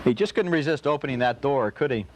He just couldn't resist opening that door, could he?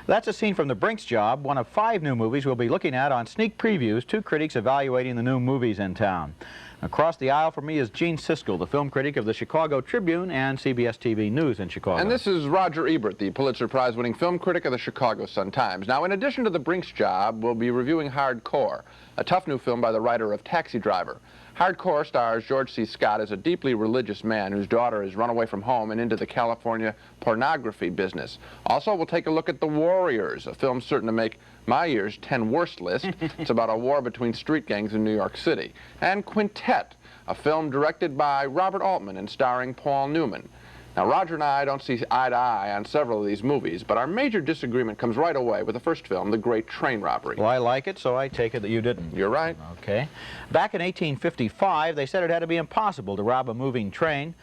That's a scene from The Brinks Job, one of 5 new movies we'll be looking at on Sneak Previews, 2 critics evaluating the new movies in town. Across the aisle from me is Gene Siskel, the film critic of the Chicago Tribune and CBS TV News in Chicago. And this is Roger Ebert, the Pulitzer Prize-winning film critic of the Chicago Sun-Times. Now, in addition to The Brinks Job, we'll be reviewing Hardcore, a tough new film by the writer of Taxi Driver. Hardcore stars George C. Scott as a deeply religious man whose daughter has run away from home and into the California pornography business. Also, we'll take a look at The Warriors, a film certain to make my year's 10 worst list. It's about a war between street gangs in New York City. And Quintet, a film directed by Robert Altman and starring Paul Newman. Now, Roger and I don't see eye to eye on several of these movies, but our major disagreement comes right away with the first film, The Great Train Robbery. Well, I like it, so I take it that you didn't. You're right. Okay. Back in 1855, they said it had to be impossible to rob a moving train.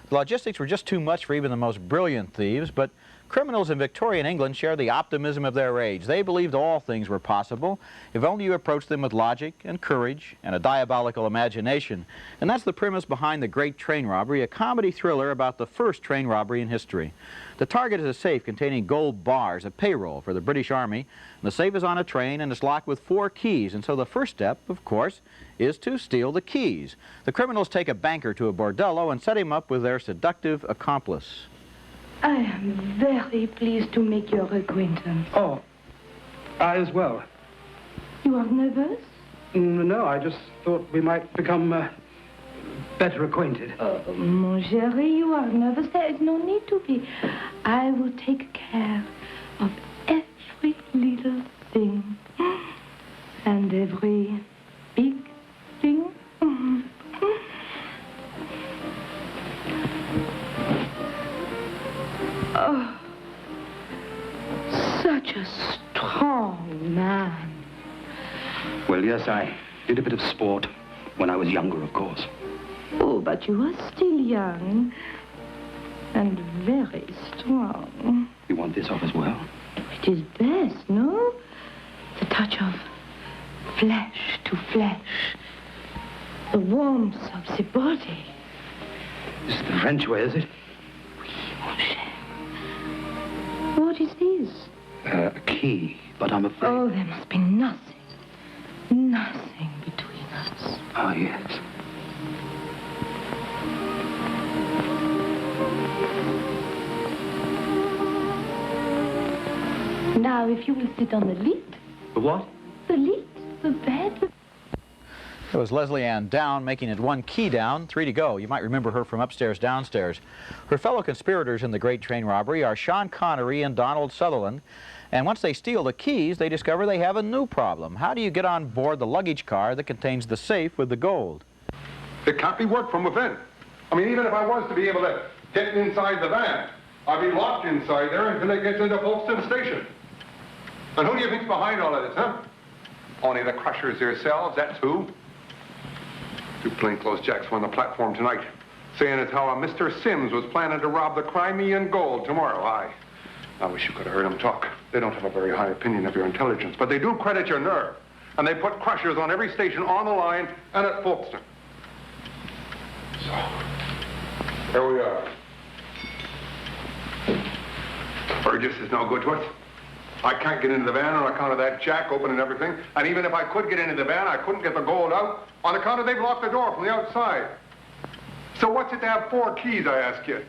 The logistics were just too much for even the most brilliant thieves, but criminals in Victorian England shared the optimism of their age. They believed all things were possible if only you approached them with logic and courage and a diabolical imagination. And that's the premise behind The Great Train Robbery, a comedy thriller about the first train robbery in history. The target is a safe containing gold bars, a payroll for the British Army. The safe is on a train and it's locked with 4 keys, and so the first step, of course, is to steal the keys. The criminals take a banker to a bordello and set him up with their seductive accomplice. I am very pleased to make your acquaintance. Oh, I as well. You are nervous? No, I just thought we might become better acquainted. Mon chéri, you are nervous. There is no need to be. I will take care of every little thing. And every big thing. Oh, such a strong man. Well, yes, I did a bit of sport when I was younger, of course. Oh, but you are still young and very strong. You want this off as well? It is best, no? The touch of flesh to flesh. The warmth of the body. This is the French way, is it? Oui, mon cher. What is this? A key, but I'm afraid... Oh, there must be nothing. Nothing between us. Oh, yes. Now, if you will sit on the lid. The what? The lid, the bed. It was Leslie Ann Down, making it 1 key down, 3 to go. You might remember her from Upstairs, Downstairs. Her fellow conspirators in the Great Train Robbery are Sean Connery and Donald Sutherland. And once they steal the keys, they discover they have a new problem. How do you get on board the luggage car that contains the safe with the gold? It can't be worked from within. I mean, even if I was to be able to get inside the van, I'd be locked inside there until it gets into Folkestone Station. And who do you think's behind all of this, huh? Only the crushers themselves, that's who. 2 plainclothes jacks were on the platform tonight, saying as how a Mr. Sims was planning to rob the Crimean gold tomorrow. I wish you could have heard them talk. They don't have a very high opinion of your intelligence, but they do credit your nerve. And they put crushers on every station on the line and at Folkestone. So, here we are. Burgess is no good to us. I can't get into the van on account of that jack opening everything. And even if I could get into the van, I couldn't get the gold out on account of they've locked the door from the outside. So what's it to have 4 keys, I ask you?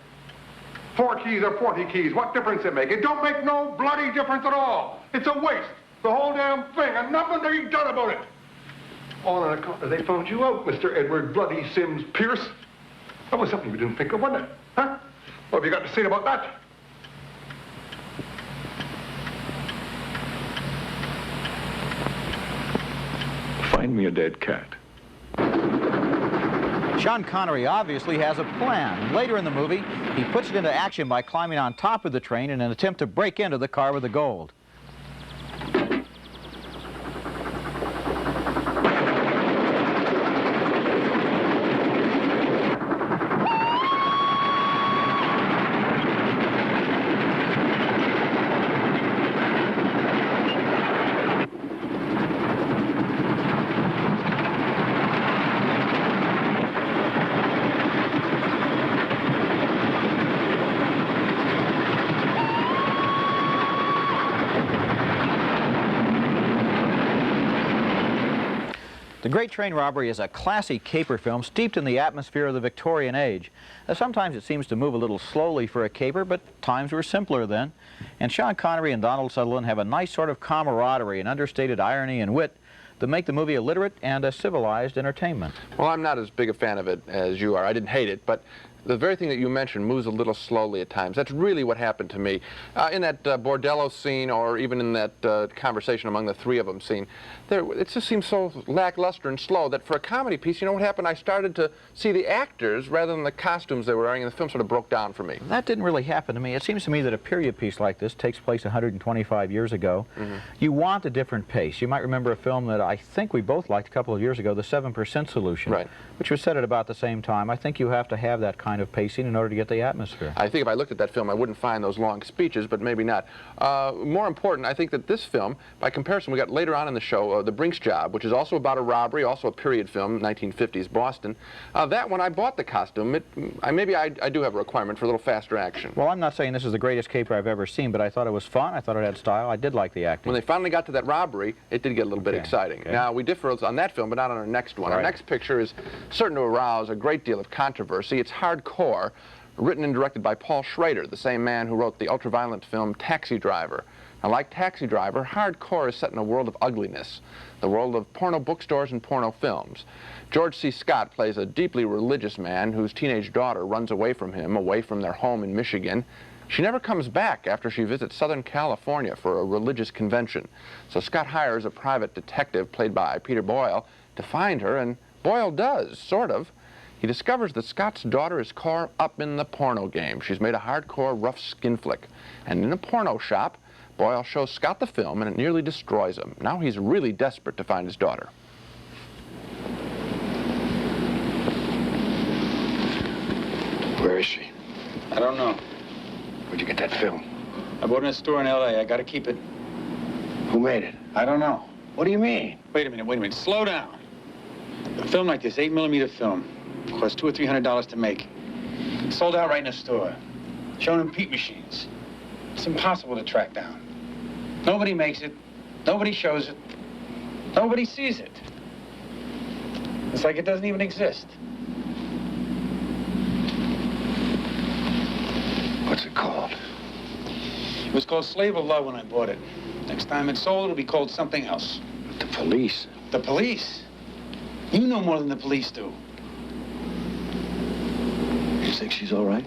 4 keys or 40 keys, what difference it make? It don't make no bloody difference at all. It's a waste, the whole damn thing, and nothing to be done about it. All on account of they found you out, Mr. Edward Bloody Sims Pierce. That was something we didn't think of, wasn't it? Huh? What have you got to say about that? Find me a dead cat. Sean Connery obviously has a plan. Later in the movie, he puts it into action by climbing on top of the train in an attempt to break into the car with the gold. The Great Train Robbery is a classy caper film steeped in the atmosphere of the Victorian age. Sometimes it seems to move a little slowly for a caper, but times were simpler then. And Sean Connery and Donald Sutherland have a nice sort of camaraderie and understated irony and wit that make the movie a literate and a civilized entertainment. Well, I'm not as big a fan of it as you are. I didn't hate it, but the very thing that you mentioned moves a little slowly at times. That's really what happened to me. In that bordello scene, or even in that conversation among the three of them scene, it just seems so lackluster and slow that for a comedy piece, you know what happened? I started to see the actors rather than the costumes they were wearing, and the film sort of broke down for me. That didn't really happen to me. It seems to me that a period piece like this takes place 125 years ago. You want a different pace. You might remember a film that I think we both liked a couple of years ago, The 7% Solution, right, which was set at about the same time. I think you have to have that kind of pacing in order to get the atmosphere. I think if I looked at that film, I wouldn't find those long speeches, but maybe not. More important, I think that this film, by comparison, we got later on in the show, The Brinks Job, which is also about a robbery, also a period film, 1950s Boston. That one, I bought the costume. Maybe I do have a requirement for a little faster action. Well, I'm not saying this is the greatest caper I've ever seen, but I thought it was fun. I thought it had style. I did like the acting. When they finally got to that robbery, it did get a little bit exciting. Okay. Now, we differ on that film, but not on our next one. Right. Our next picture is certain to arouse a great deal of controversy. It's hardcore, written and directed by Paul Schrader, the same man who wrote the ultra-violent film Taxi Driver. Now, like Taxi Driver, hardcore is set in a world of ugliness, the world of porno bookstores and porno films. George C. Scott plays a deeply religious man whose teenage daughter runs away from him, away from their home in Michigan. She never comes back after she visits Southern California for a religious convention. So Scott hires a private detective, played by Peter Boyle, to find her, and Boyle does, sort of. He discovers that Scott's daughter is caught up in the porno game. She's made a hardcore, rough skin flick. And in a porno shop, Boyle shows Scott the film, and it nearly destroys him. Now he's really desperate to find his daughter. Where is she? I don't know. Where'd you get that film? I bought it in a store in L.A. I gotta keep it. Who made it? I don't know. What do you mean? Wait a minute. Slow down. A film like this, 8mm film, costs $200 or $300 to make. Sold out right in the store. Shown in peep machines. It's impossible to track down. Nobody makes it. Nobody shows it. Nobody sees it. It's like it doesn't even exist. What's it called? It was called Slave of Love when I bought it. Next time it's sold, it'll be called something else. The police. The police? You know more than the police do. You think she's all right?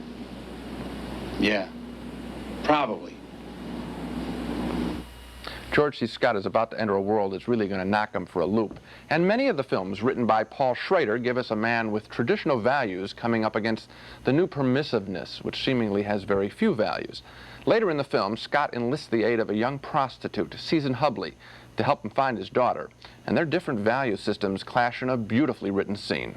Yeah, probably. George C. Scott is about to enter a world that's really going to knock him for a loop. And many of the films written by Paul Schrader give us a man with traditional values coming up against the new permissiveness, which seemingly has very few values. Later in the film, Scott enlists the aid of a young prostitute, Susan Hubley, to help him find his daughter. And their different value systems clash in a beautifully written scene.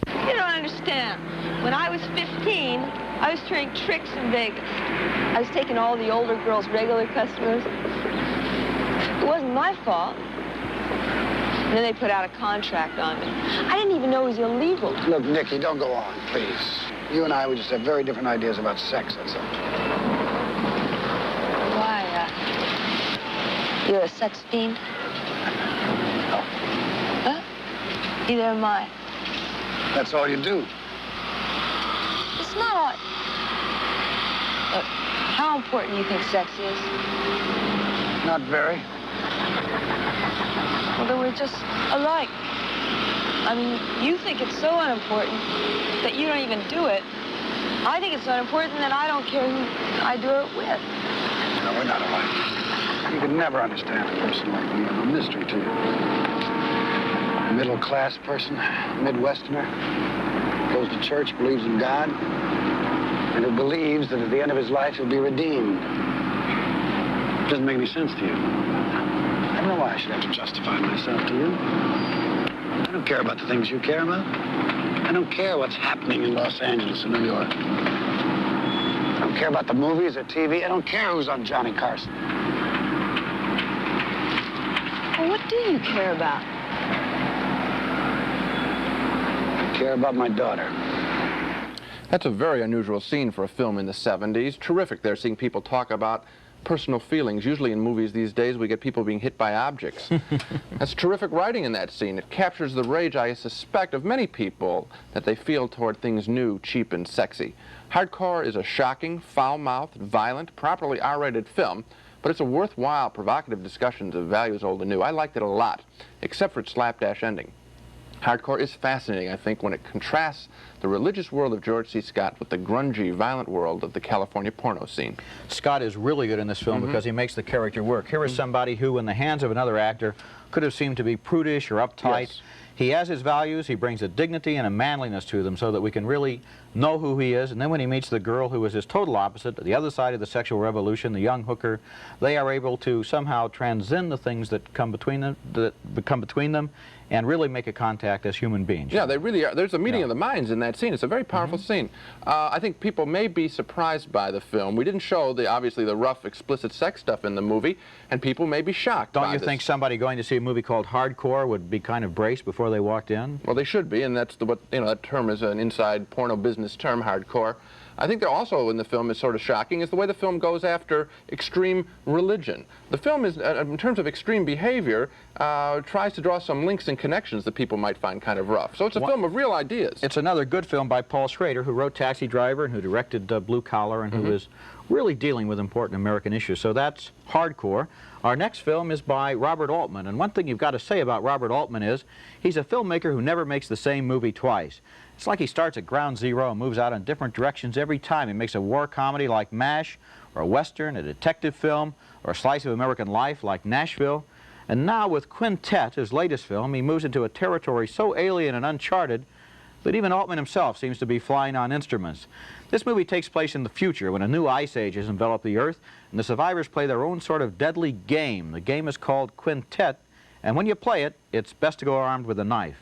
You don't understand. When I was 15, I was turning tricks in Vegas. I was taking all the older girls' regular customers. It wasn't my fault. And then they put out a contract on me. I didn't even know it was illegal. Look, Nicky, don't go on, please. You and I, we just have very different ideas about sex, that's all. Why, you're a sex fiend? No. Huh? Neither am I. That's all you do. It's not all... Look, how important do you think sex is? Not very. Well, then we're just alike. I mean, you think it's so unimportant that you don't even do it. I think it's so unimportant that I don't care who I do it with. No, we're not alike. You could never understand a person like me. I'm a mystery to you. A middle-class person, Midwesterner, goes to church, believes in God, and who believes that at the end of his life he'll be redeemed. It doesn't make any sense to you. I don't know why I should have to justify myself to you. I don't care about the things you care about. I don't care what's happening in Los Angeles or New York. I don't care about the movies or TV. I don't care who's on Johnny Carson. Well, what do you care about? I care about my daughter. That's a very unusual scene for a film in the 70s. Terrific there, seeing people talk about personal feelings. Usually in movies these days we get people being hit by objects. That's terrific writing in that scene. It captures the rage, I suspect, of many people that they feel toward things new, cheap, and sexy. Hardcore is a shocking, foul-mouthed, violent, properly R-rated film, but it's a worthwhile, provocative discussion of values old and new. I liked it a lot, except for its slapdash ending. Hardcore is fascinating, I think, when it contrasts the religious world of George C. Scott with the grungy, violent world of the California porno scene. Scott is really good in this film because he makes the character work. Here is somebody who, in the hands of another actor, could have seemed to be prudish or uptight. Yes. He has his values, he brings a dignity and a manliness to them so that we can really know who he is, and then when he meets the girl who is his total opposite, the other side of the sexual revolution, the young hooker, they are able to somehow transcend the things that come between them, and really make a contact as human beings. Yeah, they really are. There's a meeting of the minds in that scene. It's a very powerful scene. I think people may be surprised by the film. We didn't show, obviously, the rough, explicit sex stuff in the movie, and people may be shocked by Don't you this. think somebody going to see a movie called Hardcore would be kind of braced before they walked in? Well, they should be, and that's that term is an inside porno business term, hardcore. I think they're also in the film is sort of shocking is the way the film goes after extreme religion. The film is, in terms of extreme behavior, tries to draw some links and connections that people might find kind of rough. So it's a film of real ideas. It's another good film by Paul Schrader, who wrote Taxi Driver and who directed Blue Collar and who is really dealing with important American issues. So that's Hardcore. Our next film is by Robert Altman, and one thing you've got to say about Robert Altman is he's a filmmaker who never makes the same movie twice. It's like he starts at ground zero and moves out in different directions every time. He makes a war comedy like MASH, or a Western, a detective film, or a slice of American life like Nashville. And now with Quintet, his latest film, he moves into a territory so alien and uncharted that even Altman himself seems to be flying on instruments. This movie takes place in the future when a new ice age has enveloped the Earth, and the survivors play their own sort of deadly game. The game is called Quintet, and when you play it, it's best to go armed with a knife.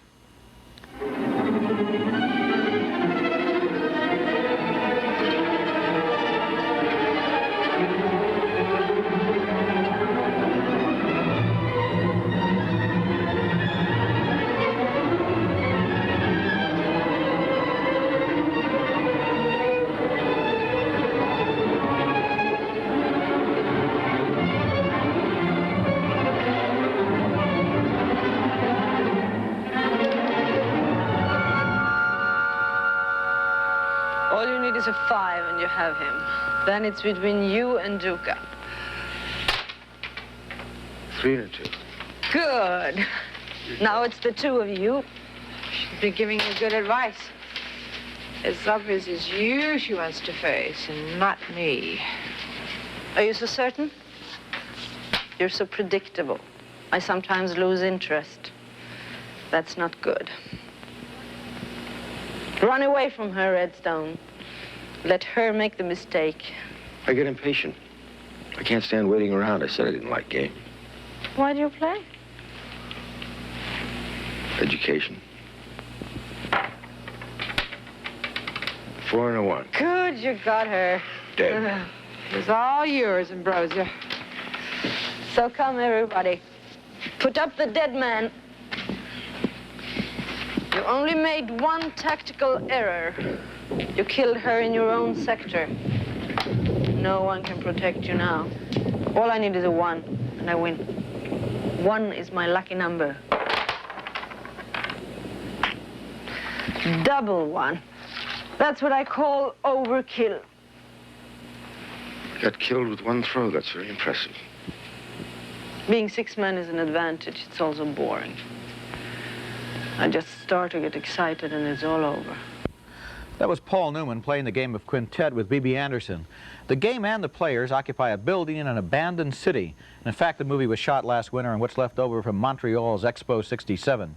All you need is a 5 and you have him. Then it's between you and Duca. 3 to 2. Good. Now it's the 2 of you. She's been giving you good advice. It's obvious it's you she wants to face, and not me. Are you so certain? You're so predictable. I sometimes lose interest. That's not good. Run away from her, Redstone. Let her make the mistake. I get impatient. I can't stand waiting around. I said I didn't like game. Why do you play? Education. 4 and a 1. Good, you got her. Dead. It was all yours, Ambrosia. So come, everybody. Put up the dead man. You only made one tactical error. You killed her in your own sector. No one can protect you now. All I need is a 1, and I win. 1 is my lucky number. Double 1. That's what I call overkill. Got killed with 1 throw. That's very impressive. Being 6 men is an advantage. It's also boring. I just start to get excited and it's all over. That was Paul Newman playing the game of Quintet with B.B. Anderson. The game and the players occupy a building in an abandoned city. And in fact, the movie was shot last winter in what's left over from Montreal's Expo 67.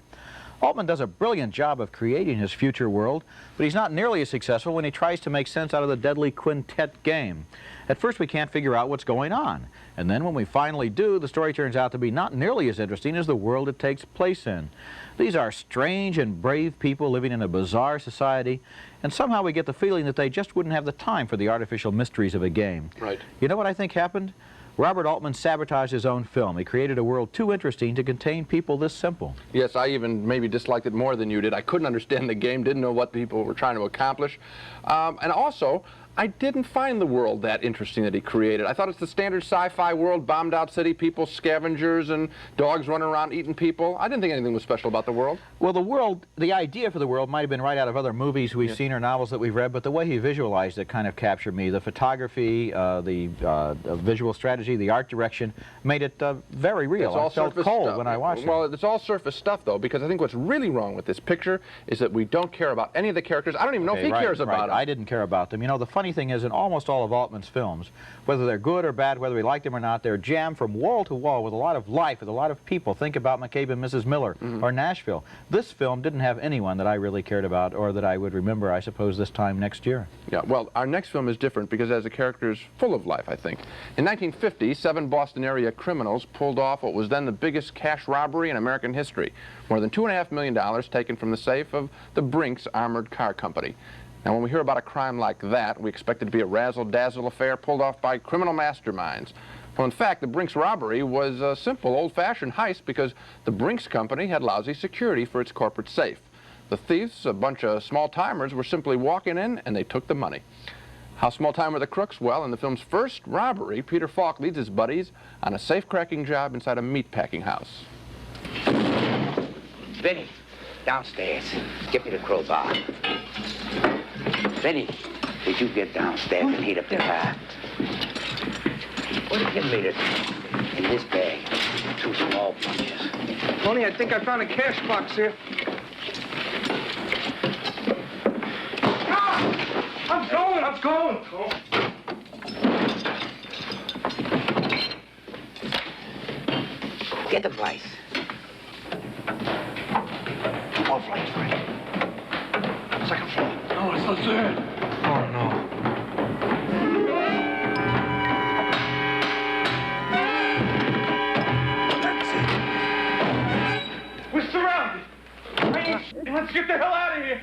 Altman does a brilliant job of creating his future world, but he's not nearly as successful when he tries to make sense out of the deadly Quintet game. At first, we can't figure out what's going on. And then when we finally do, the story turns out to be not nearly as interesting as the world it takes place in. These are strange and brave people living in a bizarre society, and somehow we get the feeling that they just wouldn't have the time for the artificial mysteries of a game. Right. You know what I think happened? Robert Altman sabotaged his own film. He created a world too interesting to contain people this simple. Yes, I even maybe disliked it more than you did. I couldn't understand the game, didn't know what people were trying to accomplish. And also, I didn't find the world that interesting that he created. I thought it's the standard sci-fi world, bombed out city people, scavengers, and dogs running around eating people. I didn't think anything was special about the world. Well, the world, the idea for the world might have been right out of other movies we've seen or novels that we've read, but the way he visualized it kind of captured me. The photography, the visual strategy, the art direction made it very real. It's all I felt surface cold stuff. when I watched it. Well, it's all surface stuff, though, because I think what's really wrong with this picture is that we don't care about any of the characters. I don't even know if he cares about them. I didn't care about them. You know, the funny thing is, in almost all of Altman's films, whether they're good or bad, whether we like them or not, they're jammed from wall to wall with a lot of life, with a lot of people. Think about McCabe and Mrs. Miller or Nashville. This film didn't have anyone that I really cared about or that I would remember, I suppose, this time next year. Yeah, well, our next film is different because it has a characters full of life, I think. In 1950, 7 Boston area criminals pulled off what was then the biggest cash robbery in American history. More than $2.5 million taken from the safe of the Brinks Armored Car Company. Now, when we hear about a crime like that, we expect it to be a razzle-dazzle affair pulled off by criminal masterminds. Well, in fact, the Brinks robbery was a simple, old-fashioned heist because the Brinks Company had lousy security for its corporate safe. The thieves, a bunch of small-timers, were simply walking in and they took the money. How small-time were the crooks? Well, in the film's first robbery, Peter Falk leads his buddies on a safe-cracking job inside a meat-packing house. Benny, downstairs. Give me the crowbar. Benny, would you get downstairs and heat up the fire? What did you mean it? In this bag, 2 small bunches. Tony, I think I found a cash box here. I'm going. Get the vice. Oh, flight ready. Second floor. No, it's the third. Oh, no. That's it. We're surrounded. Let's get the hell out of here.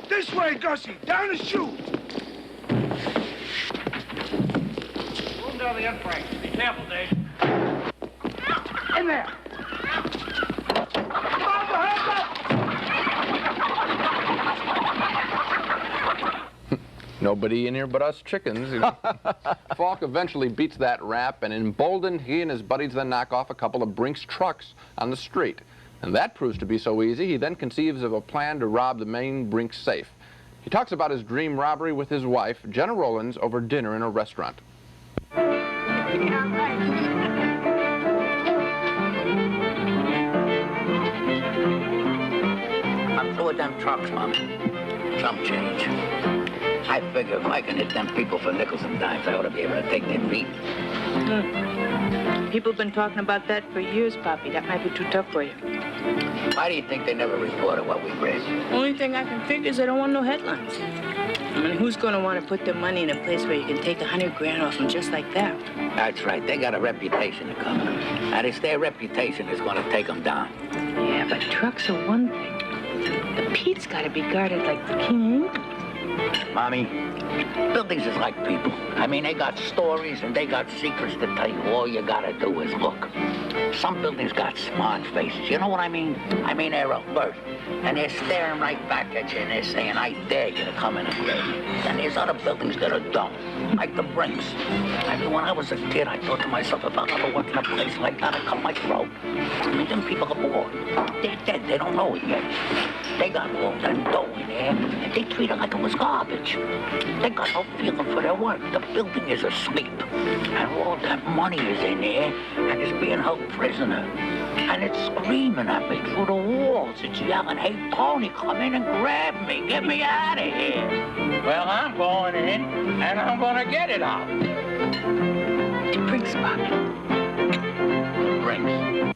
This way, Gussie. Down the chute. Room down the end-frame. Be careful, Dave. In there. Nobody in here but us chickens. Falk eventually beats that rap, and emboldened, he and his buddies then knock off a couple of Brinks trucks on the street. And that proves to be so easy, he then conceives of a plan to rob the main Brinks safe. He talks about his dream robbery with his wife, Jenna Rollins, over dinner in a restaurant. I'm through with them trucks, Mom. Some change. I figure if I can hit them people for nickels and dimes, I ought to be able to take their feet. People have been talking about that for years, Poppy. That might be too tough for you. Why do you think they never reported what we raised? Only thing I can figure is they don't want no headlines. I mean, who's going to want to put their money in a place where you can take $100 grand off them just like that? That's right. They got a reputation to cover. And it's their reputation that's going to take them down. Yeah, but trucks are one thing. The Pete's got to be guarded like the king. Mommy, buildings is like people. I mean, they got stories and they got secrets to tell you. All you gotta do is look. Some buildings got smart faces. You know what I mean? I mean, they're alert. And they're staring right back at you and they're saying, I dare you to come in and grab me. And there's other buildings that are dumb, like the Brinks. I mean, when I was a kid, I thought to myself, if I ever worked in a place like that, I'd cut my throat. I mean, them people are bored. They're dead. They don't know it yet. They got all that dough in there, and they treat it like it was garbage. They got no feeling for their work. The building is asleep, and all that money is in there, and it's being held prisoner. And it's screaming at me through the walls. It's yelling, hey, Tony, come in and grab me. Get me out of here. Well, I'm going in, and I'm going to get it out. The Brinks, Poppy. Brinks.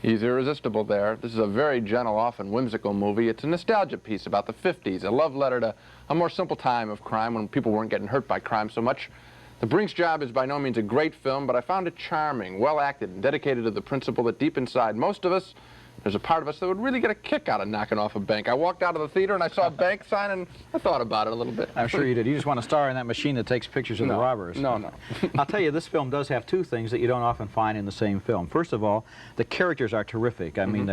He's irresistible there. This is a very gentle, often whimsical movie. It's a nostalgia piece about the 50s, a love letter to a more simple time of crime when people weren't getting hurt by crime so much. The Brinks Job is by no means a great film, but I found it charming, well acted, and dedicated to the principle that deep inside most of us, there's a part of us that would really get a kick out of knocking off a bank. I walked out of the theater and I saw a bank sign and I thought about it a little bit. I'm sure you did. You just want to star in that machine that takes pictures of the robbers. No. I'll tell you, this film does have two things that you don't often find in the same film. First of all, the characters are terrific. I mean,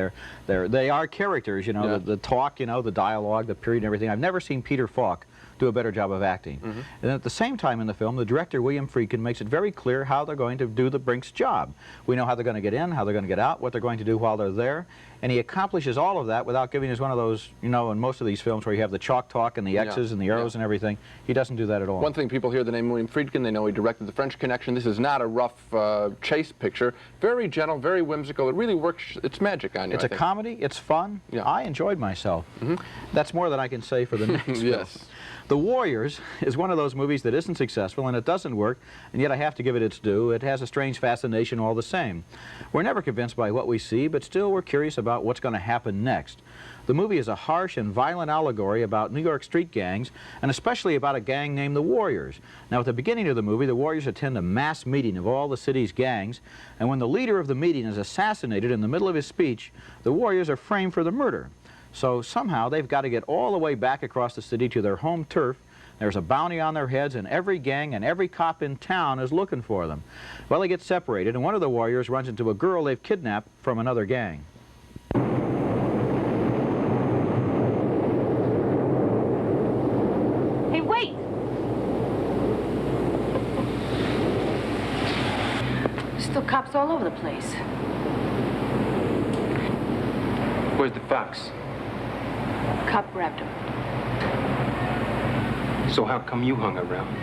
they are characters, you know, the talk, you know, the dialogue, the period and everything. I've never seen Peter Falk do a better job of acting. And at the same time in the film, the director, William Friedkin, makes it very clear how they're going to do the Brinks job. We know how they're going to get in, how they're going to get out, what they're going to do while they're there. And he accomplishes all of that without giving us one of those, you know, in most of these films where you have the chalk talk and the X's and the arrows and everything. He doesn't do that at all. One thing, people hear the name William Friedkin, they know he directed The French Connection. This is not a rough chase picture. Very gentle, very whimsical. It really works. It's magic on you, It's a comedy. It's fun. I enjoyed myself. That's more than I can say for the next film. The Warriors is one of those movies that isn't successful and it doesn't work, and yet I have to give it its due. It has a strange fascination all the same. We're never convinced by what we see, but still we're curious about what's going to happen next. The movie is a harsh and violent allegory about New York street gangs, and especially about a gang named the Warriors. Now, at the beginning of the movie, the Warriors attend a mass meeting of all the city's gangs, and when the leader of the meeting is assassinated in the middle of his speech, the Warriors are framed for the murder. So somehow they've got to get all the way back across the city to their home turf. There's a bounty on their heads, and every gang and every cop in town is looking for them. Well, they get separated, and one of the Warriors runs into a girl they've kidnapped from another gang. Hey, wait! Still cops all over the place. Where's the fox? Cop grabbed him. So how come you hung around?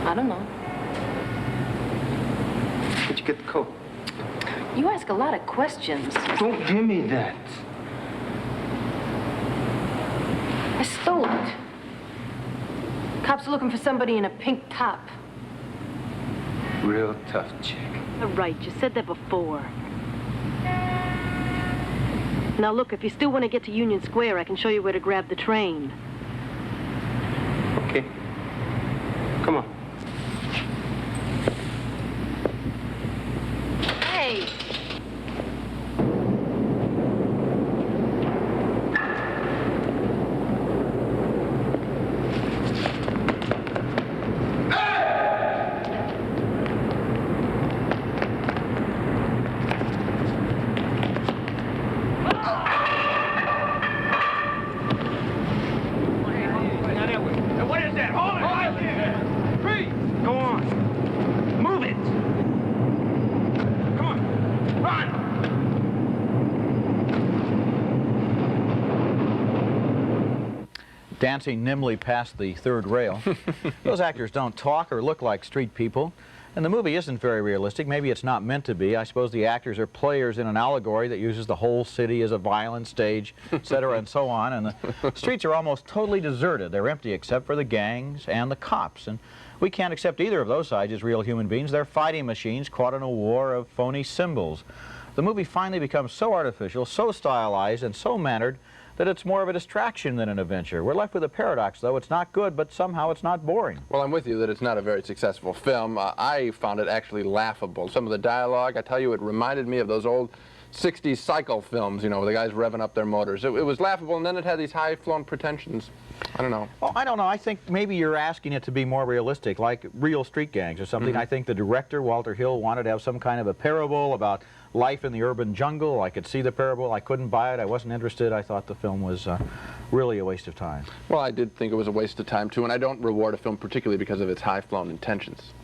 I don't know. Where'd you get the coat? You ask a lot of questions. Don't give me that. I stole it. Cops are looking for somebody in a pink top. Real tough chick. Right, you said that before. Now look, if you still want to get to Union Square, I can show you where to grab the train. Okay. Come on. Hey! Dancing nimbly past the third rail. Those actors don't talk or look like street people, and the movie isn't very realistic. Maybe it's not meant to be. I suppose the actors are players in an allegory that uses the whole city as a violent stage, etc., and so on, and the streets are almost totally deserted. They're empty except for the gangs and the cops, and we can't accept either of those sides as real human beings. They're fighting machines caught in a war of phony symbols. The movie finally becomes so artificial, so stylized, and so mannered that it's more of a distraction than an adventure. We're left with a paradox, though. It's not good, but somehow it's not boring. Well, I'm with you that it's not a very successful film. I found it actually laughable. Some of the dialogue, I tell you, it reminded me of those old 60s cycle films, you know, where the guys revving up their motors. It was laughable, and then it had these high-flown pretensions. I don't know. Well, I don't know. I think maybe you're asking it to be more realistic, like real street gangs or something. I think the director, Walter Hill, wanted to have some kind of a parable about life in the urban jungle. I could see the parable. I couldn't buy it. I wasn't interested. I thought the film was really a waste of time. Well, I did think it was a waste of time, too, and I don't reward a film particularly because of its high-flown intentions.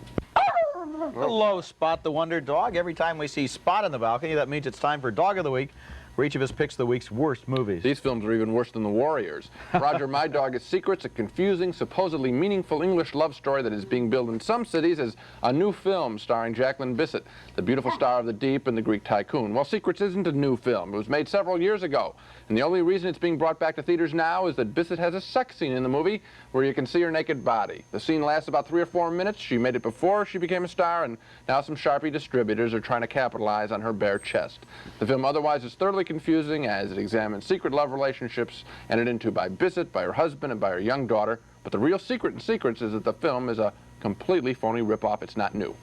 Hello, Spot the Wonder Dog. Every time we see Spot on the balcony, that means it's time for Dog of the Week. where each of us picks the week's worst movies. These films are even worse than The Warriors. Roger, My Dog is Secrets, a confusing, supposedly meaningful English love story that is being billed in some cities as a new film starring Jacqueline Bisset, the beautiful star of The Deep and The Greek Tycoon. Well, Secrets isn't a new film. It was made several years ago. And the only reason it's being brought back to theaters now is that Bisset has a sex scene in the movie where you can see her naked body. The scene lasts about 3 or 4 minutes. She made it before she became a star, and now some Sharpie distributors are trying to capitalize on her bare chest. The film otherwise is thoroughly confusing as it examines secret love relationships entered into by Bisset, by her husband, and by her young daughter. But the real secret in Secrets is that the film is a completely phony ripoff. It's not new.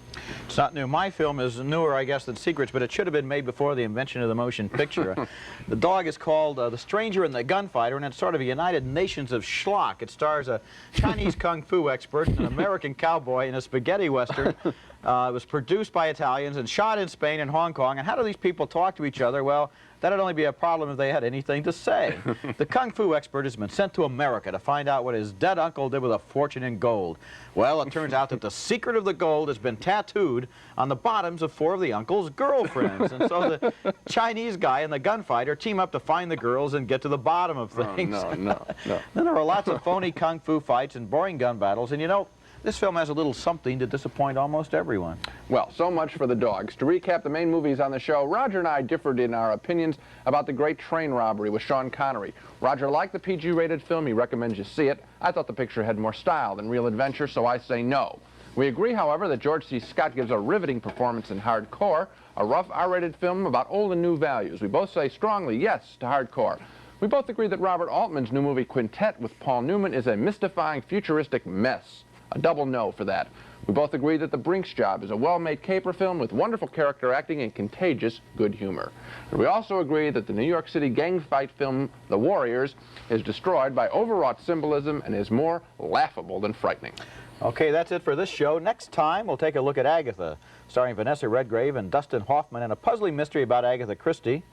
It's not new. My film is newer, I guess, than Secrets, but it should have been made before the invention of the motion picture. The dog is called The Stranger and the Gunfighter, and it's sort of a United Nations of schlock. It stars a Chinese kung fu expert, an American cowboy, and a spaghetti western. It was produced by Italians and shot in Spain and Hong Kong. And how do these people talk to each other? Well, that'd only be a problem if they had anything to say. The kung fu expert has been sent to America to find out what his dead uncle did with a fortune in gold. Well, it turns out that the secret of the gold has been tattooed on the bottoms of 4 of the uncle's girlfriends. And so the Chinese guy and the gunfighter team up to find the girls and get to the bottom of things. Oh, no. Then there are lots of phony kung fu fights and boring gun battles. And you know, this film has a little something to disappoint almost everyone. Well, so much for the dogs. To recap the main movies on the show, Roger and I differed in our opinions about The Great Train Robbery with Sean Connery. Roger liked the PG-rated film. He recommends you see it. I thought the picture had more style than real adventure, so I say no. We agree, however, that George C. Scott gives a riveting performance in Hardcore, a rough R-rated film about old and new values. We both say strongly yes to Hardcore. We both agree that Robert Altman's new movie Quintet with Paul Newman is a mystifying, futuristic mess. A double no for that. We both agree that The Brinks Job is a well-made caper film with wonderful character acting and contagious good humor. And we also agree that the New York City gang fight film The Warriors is destroyed by overwrought symbolism and is more laughable than frightening. Okay, that's it for this show. Next time, we'll take a look at Agatha, starring Vanessa Redgrave and Dustin Hoffman, and a puzzling mystery about Agatha Christie.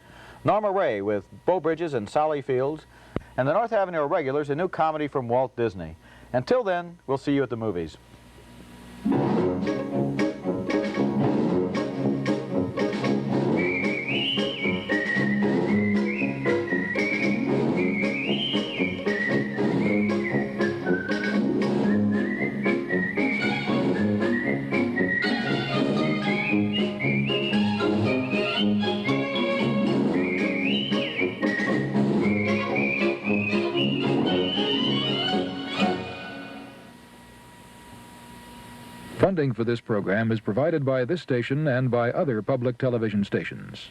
Norma Ray with Beau Bridges and Sally Fields, and the North Avenue Irregulars, a new comedy from Walt Disney. Until then, we'll see you at the movies. Funding for this program is provided by this station and by other public television stations.